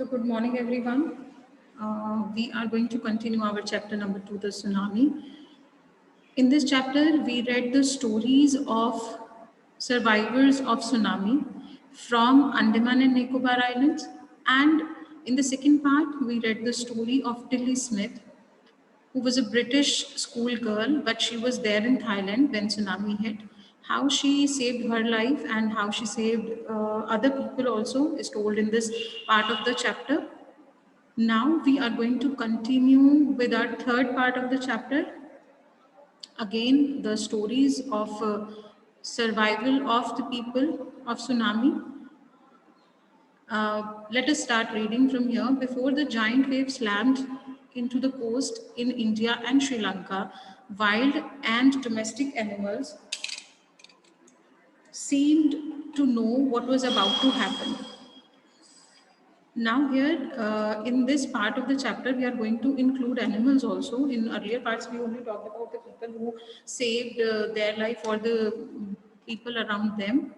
So good morning, everyone. We are going to continue our chapter number 2, the tsunami. In this chapter, we read the stories of survivors of tsunami from Andaman and Nicobar Islands. And in the second part, we read the story of Tilly Smith, who was a British schoolgirl, but she was there in Thailand when tsunami hit. How she saved her life and how she saved other people also is told in this part of the chapter. Now we are going to continue with our third part of the chapter. Again, the stories of survival of the people of tsunami. Let us start reading from here. Before the giant wave slammed into the coast in India and Sri Lanka, wild and domestic animals seemed to know what was about to happen. Now here, in this part of the chapter, we are going to include animals also. In earlier parts, we only talked about the people who saved their life or the people around them.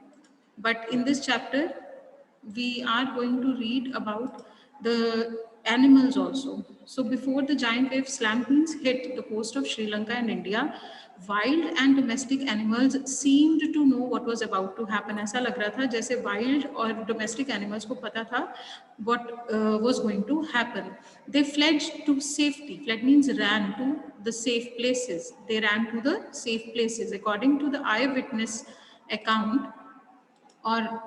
But in this chapter, we are going to read about the animals also. So before the giant wave slam means hit the coast of Sri Lanka and India, wild and domestic animals seemed to know what was about to happen. ऐसा लग रहा था जैसे wild और domestic animals को पता था what was going to happen. They fled to safety. Fled means ran to the safe places. They ran to the safe places. According to the eyewitness account, or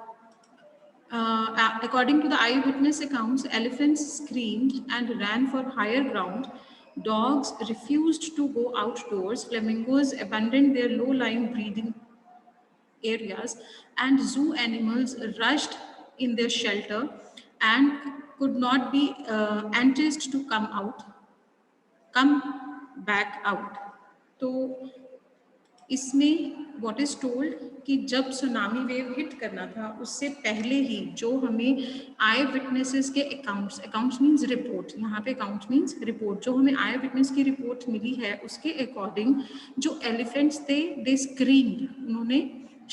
according to the eyewitness accounts, elephants screamed and ran for higher ground. Dogs refused to go outdoors. Flamingos abandoned their low-lying breeding areas, and zoo animals rushed in their shelter and could not be enticed to come back out. तो इसमें what is told कि जब tsunami wave hit करना था उससे पहले ही जो हमें आई विटनेसेस के अकाउंट्स मीन्स रिपोर्ट, यहाँ पे अकाउंट मीन्स रिपोर्ट, जो हमें आई विटनेस की रिपोर्ट मिली है उसके अकॉर्डिंग जो एलिफेंट्स थे दे स्क्रीम्ड, उन्होंने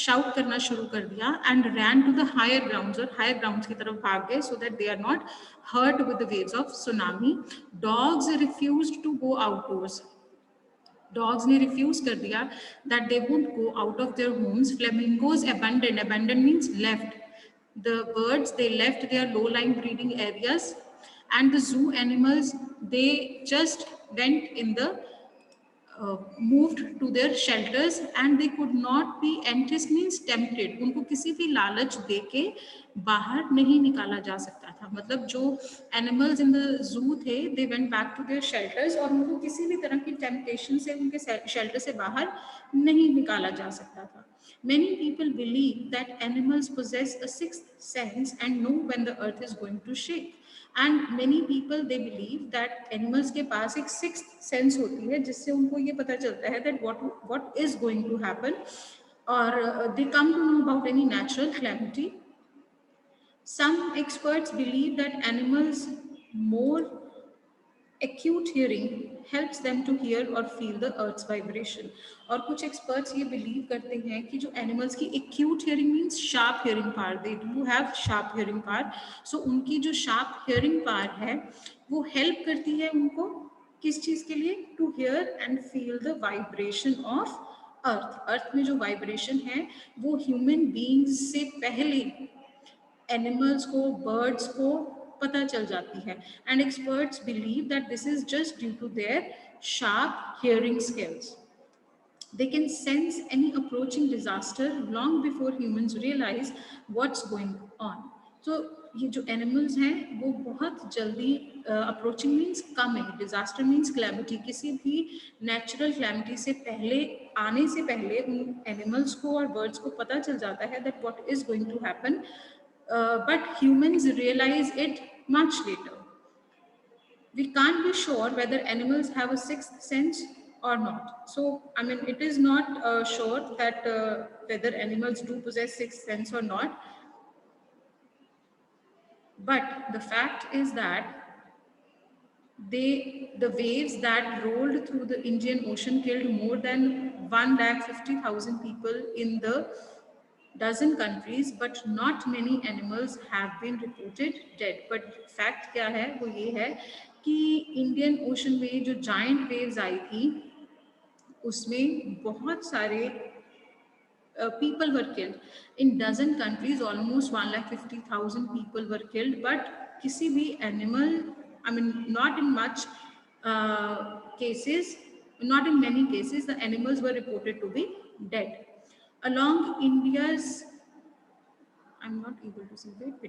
शाउट करना शुरू कर दिया and ran to the higher grounds, और हायर ग्राउंड्स की तरफ भाग गए so that they are not hurt with the waves of tsunami. Dogs refused to go outdoors. Dogs ने refuse कर दिया that they won't go out of their homes. Flamingos abandoned means left. The birds, they left their low-lying breeding areas, and the zoo animals, they just went in the moved to their shelters and they could not be enticed means tempted. उनको किसी भी लालच देके बाहर नहीं निकाला जा सकता था. मतलब जो एनिमल्स इन द जू थे they went back to their shelters और उनको किसी भी तरह की टेम्पटेशन से उनके शेल्टर से बाहर नहीं निकाला जा सकता था. Many people believe that animals possess a sixth sense and know when the earth is going to shake. And many people they believe that animals के पास एक sixth sense होती है जिससे उनको ये पता चलता है that what is going to happen, or they come to know about any natural calamity. Some experts believe that animals more acute hearing helps them to hear or feel the earth's vibration. और कुछ experts ये believe करते हैं कि जो animals की acute hearing means sharp hearing power, they do have sharp hearing power. So उनकी जो sharp hearing power है वो help करती है उनको किस चीज़ के लिए? To hear and feel the vibration of earth. earth में जो vibration है वो human beings से पहले एनिमल्स को, बर्ड्स को पता चल जाती है. And experts believe that this is just due to their sharp hearing skills. They can sense any approaching disaster long before humans realize what's going on. So ये जो एनिमल्स हैं वो बहुत जल्दी approaching means coming, disaster means calamity, किसी भी natural calamity से पहले आने से पहले उन एनिमल्स को और बर्ड्स को पता चल जाता है that what is going to happen. But humans realize it much later. We can't be sure whether animals have a sixth sense or not. So, I mean, it is not sure that whether animals do possess sixth sense or not. But the fact is that the waves that rolled through the Indian Ocean killed more than 150,000 people in the dozen countries, but not many animals have been reported dead. But fact क्या है वो ये है कि Indian ocean में जो giant waves आई थी उसमें बहुत सारे people were killed. In dozen countries, almost 1,50,000 people were killed. But किसी भी animal, I mean, not in much cases, not in many cases, the animals were reported to be dead. Along India's, I'm not able to see. Wait.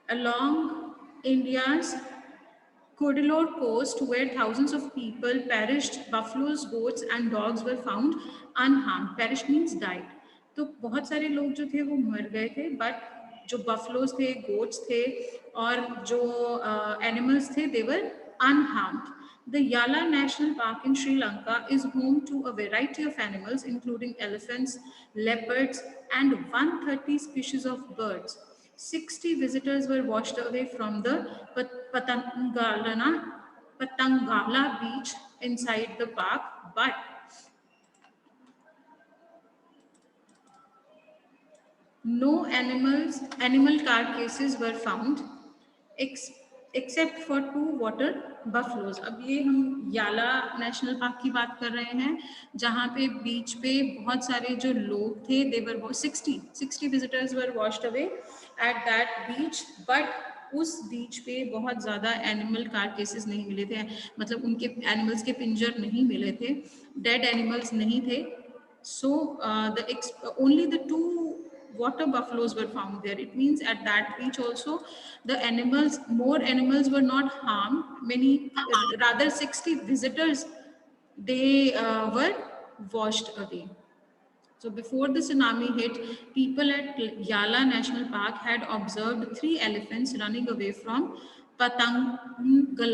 Along India's Cuddalore coast, where thousands of people perished, buffaloes, goats and dogs were found unharmed. Perished means died. तो बहुत सारे लोग जो थे वो मर गए थे, बट जो बफलोज थे, गोट्स थे और जो एनिमल्स थे, they were unharmed. The Yala National Park in Sri Lanka is home to a variety of animals, including elephants, leopards, and 130 species of birds. 60 visitors were washed away from the Patangala beach inside the park, but no animal carcasses were found ex, except for 2 water buffaloes. अब ये हम याला national park की बात कर रहे हैं जहाँ पे बीच पे बहुत सारे जो लोग थे, they were 60 visitors were washed away at that beach, but उस बीच पे बहुत ज़्यादा एनिमल कारकेसेस नहीं मिले थे, मतलब उनके एनिमल्स के पिंजर नहीं मिले थे, डेड एनिमल्स नहीं थे. So only the 2 water buffaloes were found there. It means at that beach also more animals were not harmed. Rather 60 visitors, they were washed away. So before the tsunami hit, people at Yala National Park had observed 3 elephants running away from Patangala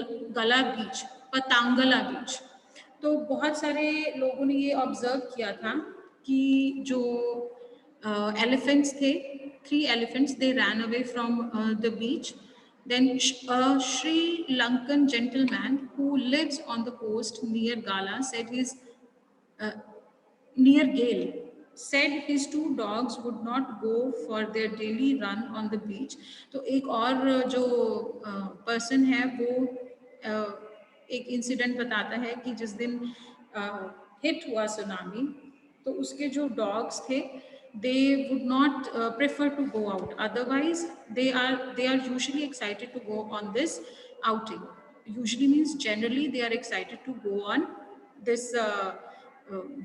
beach. Patangala beach. तो बहुत सारे लोगों ने ये observe किया था कि जो एलिफेंट्स थे, 3 elephants, they ran away from the beach. Then a Sri Lankan gentleman who lives on the coast near Gala said his uh, near Gale said his 2 dogs would not go for their daily run on the beach. तो एक और जो person है वो एक incident बताता है कि जिस दिन हिट हुआ सुनामी तो उसके जो डॉग्स थे they would not prefer to go out, otherwise they are usually excited to go on this outing. Usually means generally they are excited to go on this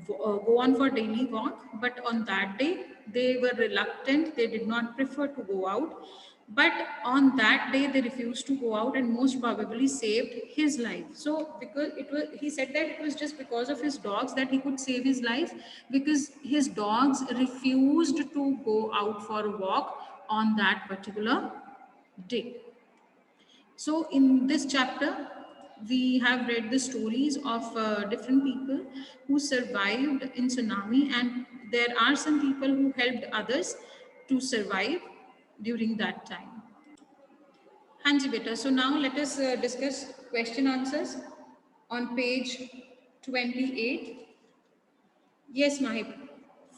go on for daily walk, but on that day they were reluctant, they did not prefer to go out. But on that day they refused to go out and most probably saved his life. So because it was, he said that it was just because of his dogs that he could save his life, because his dogs refused to go out for a walk on that particular day. So in this chapter, we have read the stories of different people who survived in tsunami, and there are some people who helped others to survive during that time. Hanji beta. So now let us discuss question answers on page 28. Yes, Mahib.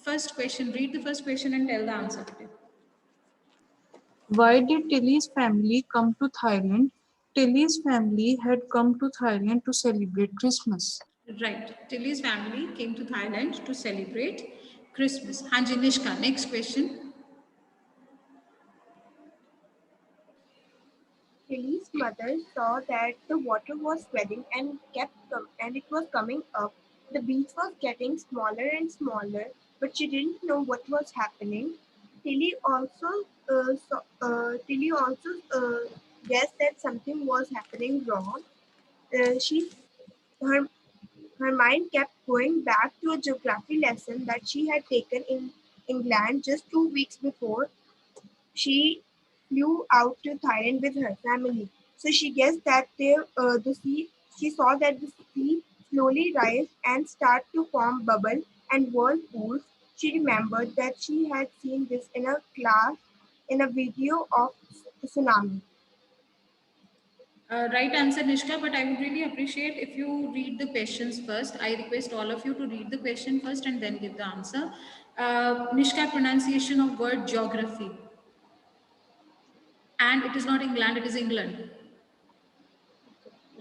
First question. Read the first question and tell the answer. Why did Tilly's family come to Thailand? Tilly's family had come to Thailand to celebrate Christmas. Right. Tilly's family came to Thailand to celebrate Christmas. Hanji Nishka. Next question. Tilly's mother saw that the water was swelling and and it was coming up. The beach was getting smaller and smaller, but she didn't know what was happening. Tilly also guessed that something was happening wrong. She her her mind kept going back to a geography lesson that she had taken in England just 2 weeks before. She flew out to Thailand with her family. So she guessed that the sea. She saw that the sea slowly rise and start to form bubble and whirlpools. She remembered that she had seen this in a video of tsunami. Right answer, Nishka, but I would really appreciate if you read the questions first. I request all of you to read the question first and then give the answer. Nishka, pronunciation of word geography. And it is not England, it is England.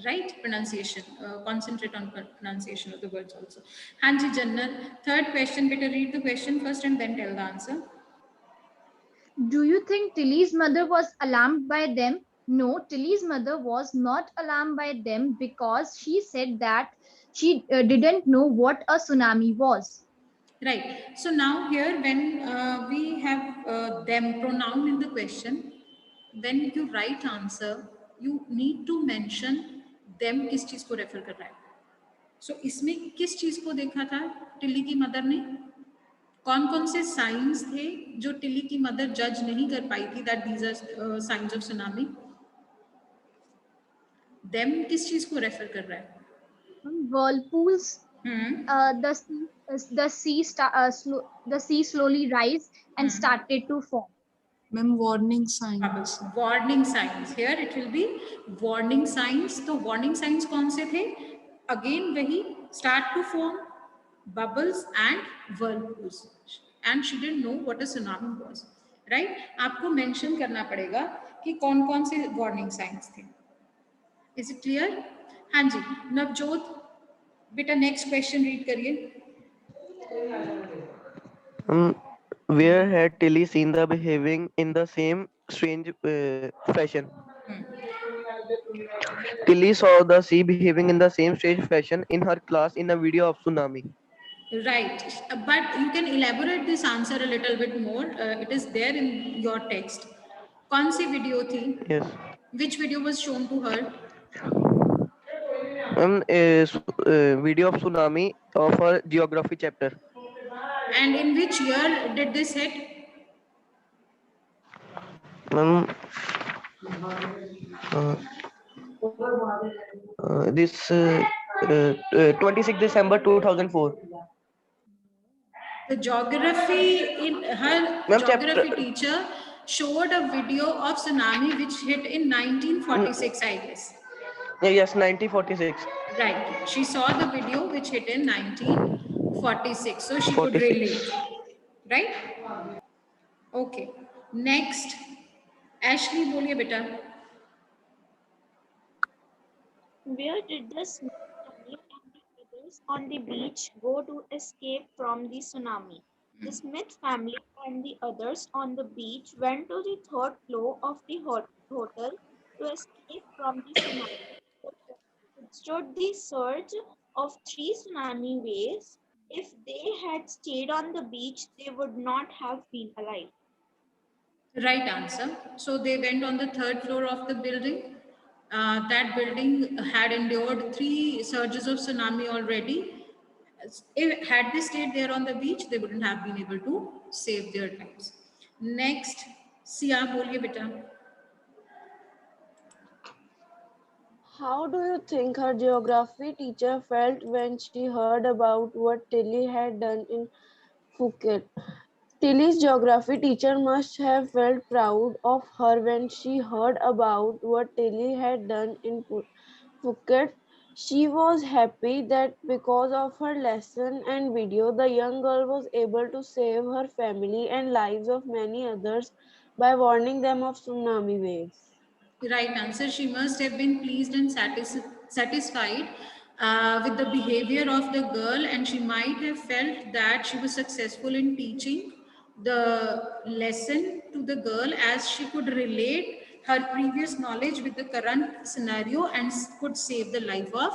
Right? Pronunciation. Concentrate on pronunciation of the words also. Hanji Jannat. Third question, better read the question first and then tell the answer. Do you think Tilly's mother was alarmed by them? No, Tilly's mother was not alarmed by them because she said that she didn't know what a tsunami was. Right. So now here when we have them pronoun in the question, when you write answer, you need to mention them किस चीज को refer कर रहा है. So इसमें किस चीज को देखा था टिल्ली की मदर ने? कौन कौन से साइंस थे जो टिल्ली की मदर जज नहीं कर पाई थी that these are signs of tsunami? Them किस चीज को रेफर कर रहा है? Whirlpools. The sea slowly rise and started to form. Ma'am, warning signs. Warning signs. Here it will be warning signs. तो warning signs कौन से थे? Again वही start to form bubbles and whirlpools. And she didn't know what a tsunami was. Right? आपको mention करना पड़ेगा कि कौन कौन से warning signs थे. Is it clear? हाँ जी. नवजोत बेटा next question read करिए. Where had Tilly seen the behaving in the same strange fashion? Tilly saw the sea behaving in the same strange fashion in her class in a video of tsunami. Right, but you can elaborate this answer a little bit more. It is there in your text. कौन सी video थी? Yes. Which video was shown to her? Video of tsunami of her geography chapter. And in which year did this hit? This 26 December 2004. The geography in her geography teacher showed a video of tsunami which hit in 1946, I guess. Yes, 1946. Right. She saw the video which hit in 1946. So she could relate. Right? Okay. Next. Ashley, बोलिए बेटा. Where did the Smith family and the others on the beach go to escape from the tsunami? The Smith family and the others on the beach went to the third floor of the hotel to escape from the tsunami. Withstood the surge of 3 tsunami waves. If they had stayed on the beach, they would not have been alive. Right answer. So they went on the third floor of the building. That building had endured 3 surges of tsunami already. Had they stayed there on the beach, they wouldn't have been able to save their lives. Next, Sia, बोलिए बेटा. How do you think her geography teacher felt when she heard about what Tilly had done in Phuket? Tilly's geography teacher must have felt proud of her when she heard about what Tilly had done in Phuket. She was happy that because of her lesson and video, the young girl was able to save her family and lives of many others by warning them of tsunami waves. Right answer. She must have been pleased and satisfied with the behavior of the girl, and she might have felt that she was successful in teaching the lesson to the girl, as she could relate her previous knowledge with the current scenario and could save the life of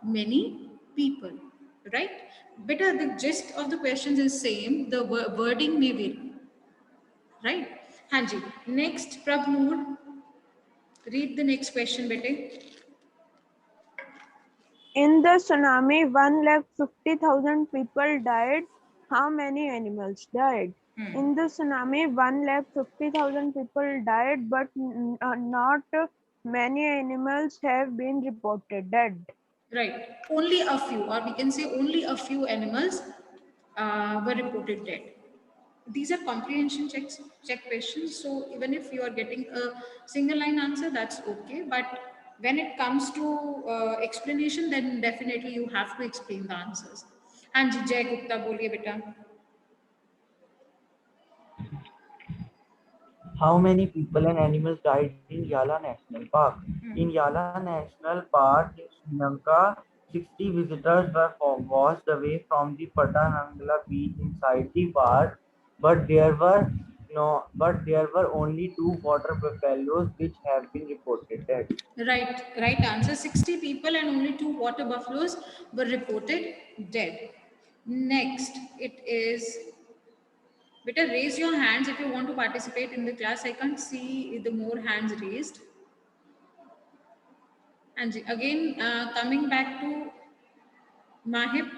many people. Right? Better the gist of the questions is same. The wording may vary. Right? Hanji. Next, Prabhu. Read the next question, bete. In the tsunami, 150,000 people died. How many animals died? In the tsunami, 150,000 people died, but not many animals have been reported dead. Right. Only a few, or we can say only a few animals were reported dead. These are comprehension check questions. So even if you are getting a single line answer, that's okay. But When it comes to explanation, then definitely you have to explain the answers. हाँ जी, जय गुप्ता बोलिए बेटा. How many people and animals died in Yala National Park? In Yala National Park in Sri Lanka, 60 visitors were washed away from the Patanangala beach inside the park, but there were only 2 water buffaloes which have been reported dead. Right answer. 60 people and only 2 water buffaloes were reported dead. Next, it is, better raise your hands if you want to participate in the class. I can't see the more hands raised. And again, coming back to Mahib.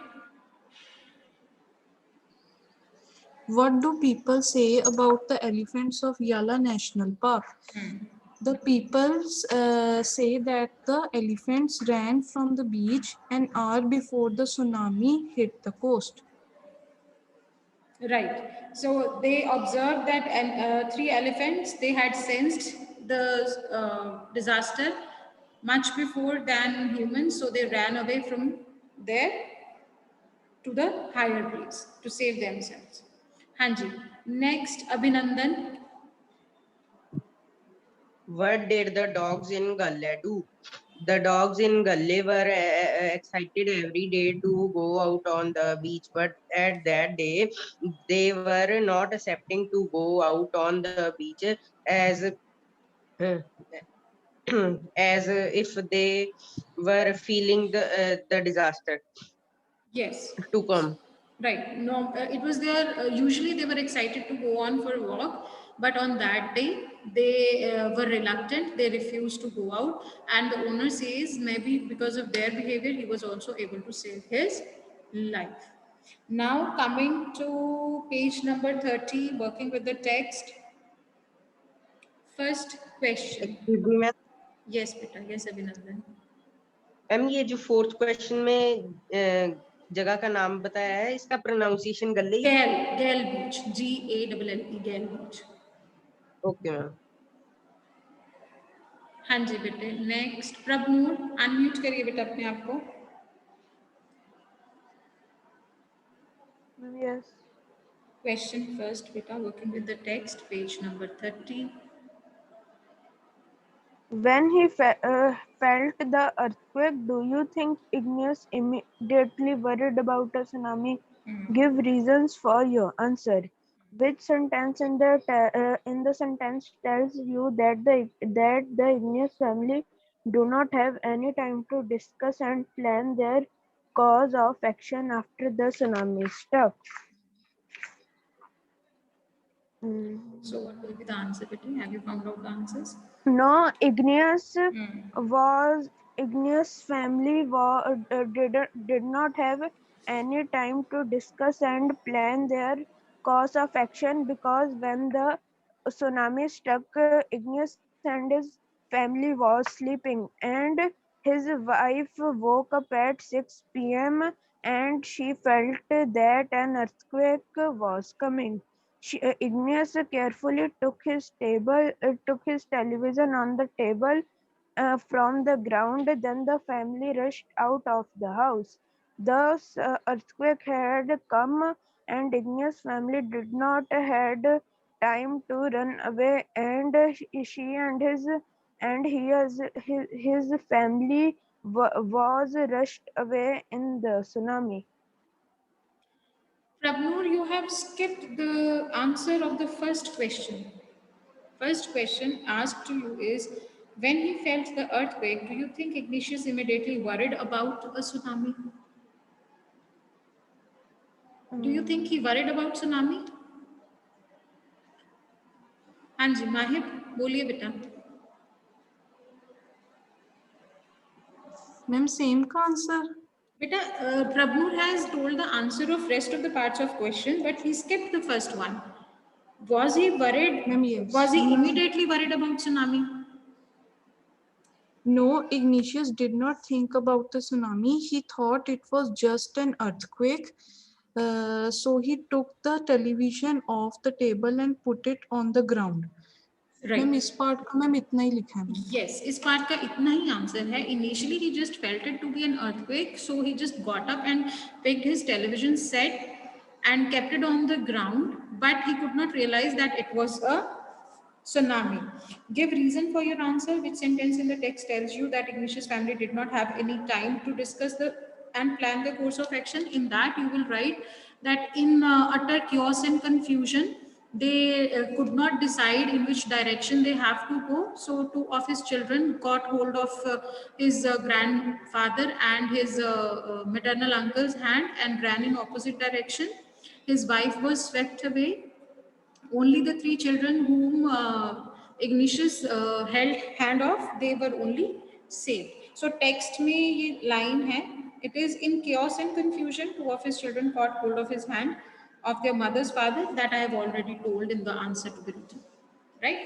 What do people say about the elephants of Yala National Park? The people say that the elephants ran from the beach an hour before the tsunami hit the coast. Right. So they observed that 3 elephants, they had sensed the disaster much before than humans. So they ran away from there to the higher place to save themselves. Hanji. Next, Abhinandan. What did the dogs in Galle do? The dogs in Galle were excited every day to go out on the beach, but at that day, they were not accepting to go out on the beach as as if they were feeling the disaster Yes. to come. Right. No, it was their, usually they were excited to go on for a walk, but on that day they were reluctant. They refused to go out. And the owner says maybe because of their behavior, he was also able to save his life. Now coming to page number 30, working with the text. First question. Excuse me, ma'am. Yes, Peter. Yes, Abhinandan. Ma'am ये जो 4th question में जगह का नाम बताया है इसका pronunciation गल्ले ही Gale, Gale Beach. Gale, Gale Beach. Okay ma'am हाँ जी बेटे. नेक्स्ट प्रभनूर, अनम्यूट करिए बेटा अपने आप को. Yes. Question first beta, working with the text, page number 30. When he felt the earthquake, do you think Igneous immediately worried about a tsunami? Give reasons for your answer. Which sentence in the sentence tells you that the Igneous family do not have any time to discuss and plan their course of action after the tsunami struck? So what will be the answer, beta? Have you found out the answers? No, Igneous family did not have any time to discuss and plan their course of action because when the tsunami struck, Igneous and his family was sleeping and his wife woke up at 6 p.m. and she felt that an earthquake was coming. Igneous carefully took his television on the table from the ground. Then the family rushed out of the house. The earthquake had come, and Igneous family did not had time to run away, and she and his family was rushed away in the tsunami. Prabnoor, you have skipped the answer of the first question. First question asked to you is, when he felt the earthquake, do you think Ignatius immediately worried about a tsunami? Do you think he worried about tsunami? हाँ जी माहिब बोलिए बेटा. Ma'am, same का answer. Beta, Prabhu has told the answer of rest of the parts of question, but he skipped the first one. Was he worried? Ma'am, yes. Was he immediately worried about tsunami? No, Ignatius did not think about the tsunami. He thought it was just an earthquake. So he took the television off the table and put it on the ground. Right. Ma'am इस part का ma'am इतना ही लिखा है. Yes, इस part का इतना ही answer है. Initially he just felt it to be an earthquake, so he just got up and picked his television set and kept it on the ground, but he could not realize that it was a tsunami. Give reason for your answer. Which sentence in the text tells you that Ignatius family did not have any time to discuss the and plan the course of action? In that you will write that in utter chaos and confusion, they could not decide in which direction they have to go. So two of his children got hold of his grandfather and his maternal uncle's hand and ran in opposite direction. His wife was swept away. Only the three children whom Ignatius held hand of, they were only saved. So text में ये line है. It is in chaos and confusion, two of his children caught hold of his hand of their mother's father. That I have already told in the answer to be written. Right?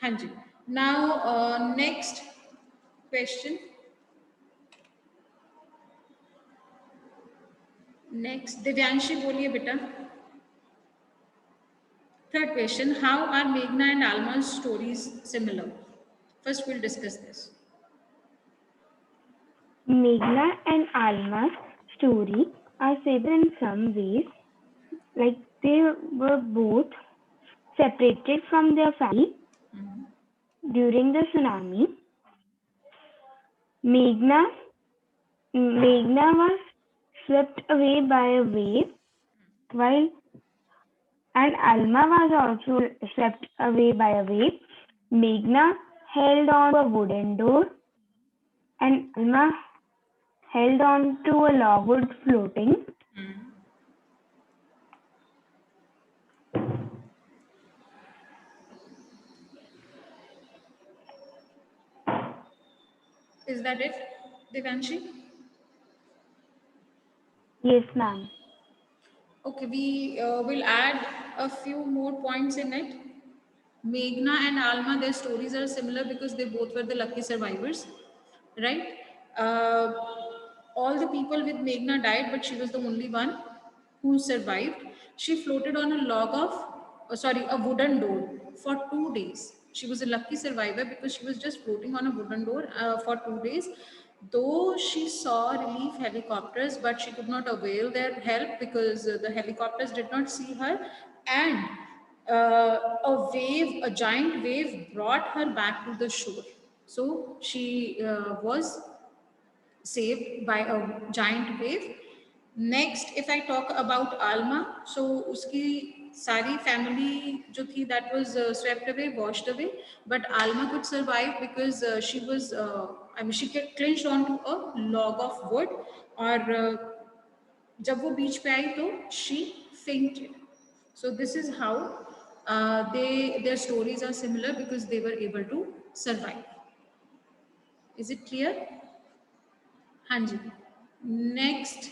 हाँ जी. Now next question. Next, Divyanshi बोलिए बेटा. Third question, how are Meghna and Alma's stories similar? First, we'll discuss this. Meghna and Alma's story are similar in some ways, like they were both separated from their family during the tsunami. Meghna was swept away by a wave, and Alma was also swept away by a wave. Meghna held on to a wooden door, and Alma held on to a logwood floating. Is that it, Divyanshi? Yes, ma'am. Okay, we will add a few more points in it. Meghna and Alma, their stories are similar because they both were the lucky survivors, right? All the people with Meghna died, but she was the only one who survived. She floated on a a wooden door for 2 days. She was a lucky survivor because she was just floating on a wooden door for 2 days. Though she saw relief helicopters, but she could not avail their help because the helicopters did not see her, and a giant wave brought her back to the shore. So she was saved by a giant wave. Next, if I talk about Alma, so uski sari family jo thi, that was swept away, washed away, but Alma could survive because she clinched onto a log of wood, और जब वो बीच पे आई तो she fainted. So this is how their stories are similar because they were able to survive. Is it clear? Hanji. Next,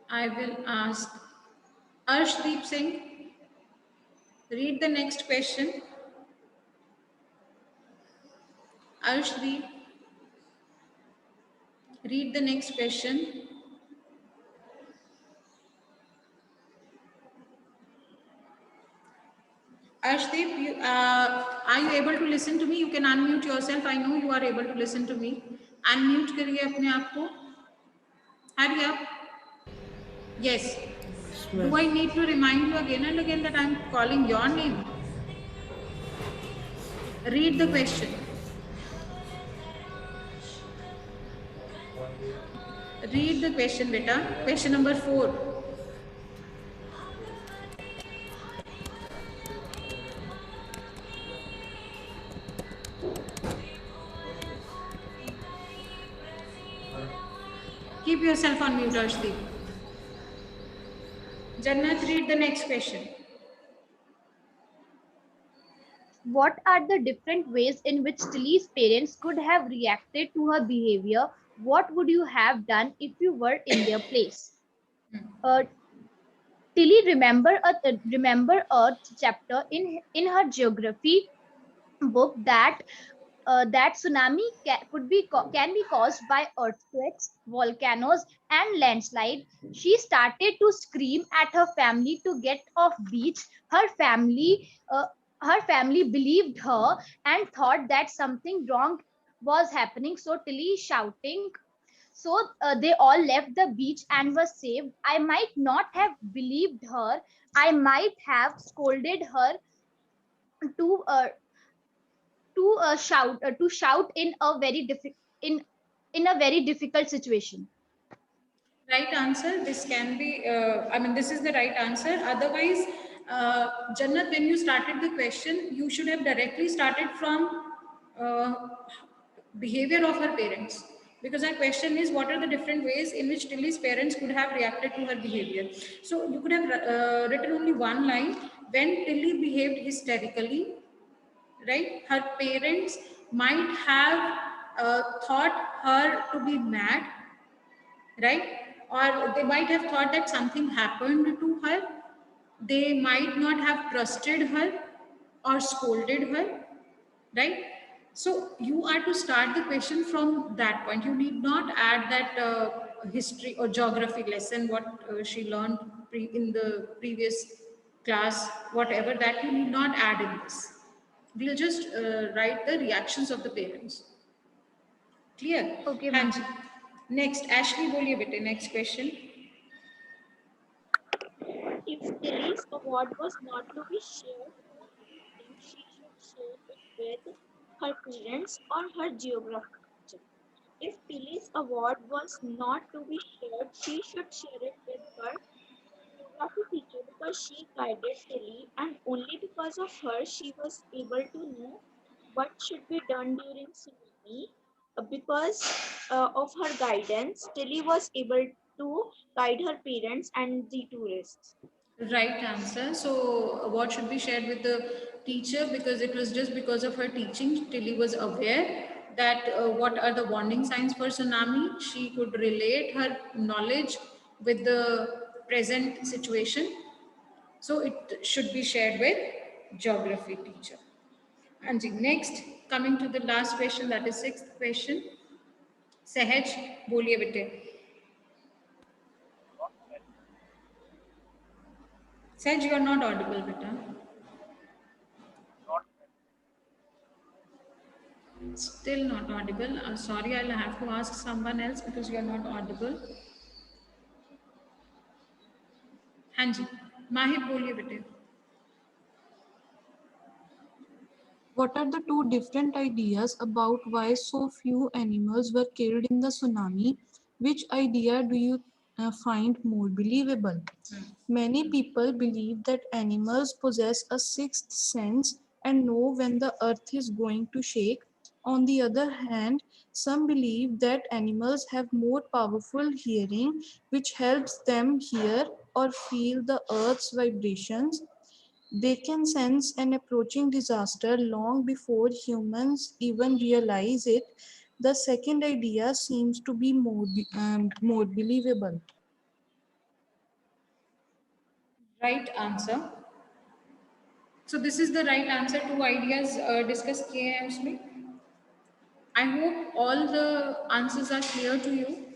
I will ask Arshdeep Singh. Read the next question. Arshdeep, read the next question. Arshdeep, are you able to listen to me? You can unmute yourself. I know you are able to listen to me. Unmute करिए अपने आप को. Hurry up. Yes. Do I need to remind you again and again that I am calling your name? Read the question. Read the question, beta. Question number 4. Keep yourself on mute, Arshdeep. Jannat, read the next question. What are the different ways in which Tilly's parents could have reacted to her behavior? What would you have done if you were in their place? Tilly remember a chapter in her geography book that tsunami can be caused by earthquakes, volcanoes, and landslide. She started to scream at her family to get off beach. Her family her family believed her and thought that something wrong was happening. So Tilly is shouting. So they all left the beach and were saved. I might not have believed her. I might have scolded her to uh, to shout in a in in a very difficult situation. Right answer. This can be, I mean, this is the right answer. Otherwise, Jannat, when you started the question, you should have directly started from uh, behavior of her parents. Because our question is, what are the different ways in which Tilly's parents could have reacted to her behavior? So you could have written only one line: when Tilly behaved hysterically, right? Her parents might have thought her to be mad, right? Or they might have thought that something happened to her. They might not have trusted her or scolded her, right? So you are to start the question from that point. You need not add that history or geography lesson, what she learned in the previous class, whatever, that you need not add in this. We'll just write the reactions of the parents. Clear? Okay, हाँ ma'am. जी. Next, Ashley, बोलिए बेटे. Next question. If Tilly's award was not to be shared, who do you think she should share it with, her parents or her geography teacher? If Tilly's award was not to be shared, she should share it with her geography teacher because she guided Tilly, and only because of her she was able to know what should be done during tsunami. Because of her guidance, Tilly was able to guide her parents and the tourists. Right answer. So, what should be shared with the teacher? Because it was just because of her teaching, Tilly was aware that what are the warning signs for tsunami. She could relate her knowledge with the present situation. So, it should be shared with geography teacher. And the next, coming to the last question, that is sixth question. Sahaj, बोलिए बेटे. Sahaj, you are not audible, beta. Still not audible. Sorry, I'll have to ask someone else because you are not audible. हाँ जी, माहिर बोलिए बेटे. What are the two different ideas about why so few animals were killed in the tsunami? Which idea do you find more believable? Many people believe that animals possess a sixth sense and know when the earth is going to shake. On the other hand, some believe that animals have more powerful hearing, which helps them hear or feel the earth's vibrations. They can sense an approaching disaster long before humans even realize it. The second idea seems to be more believable. Right answer. So this is the right answer. Two ideas discussed किए हैं उसमें. I hope all the answers are clear to you.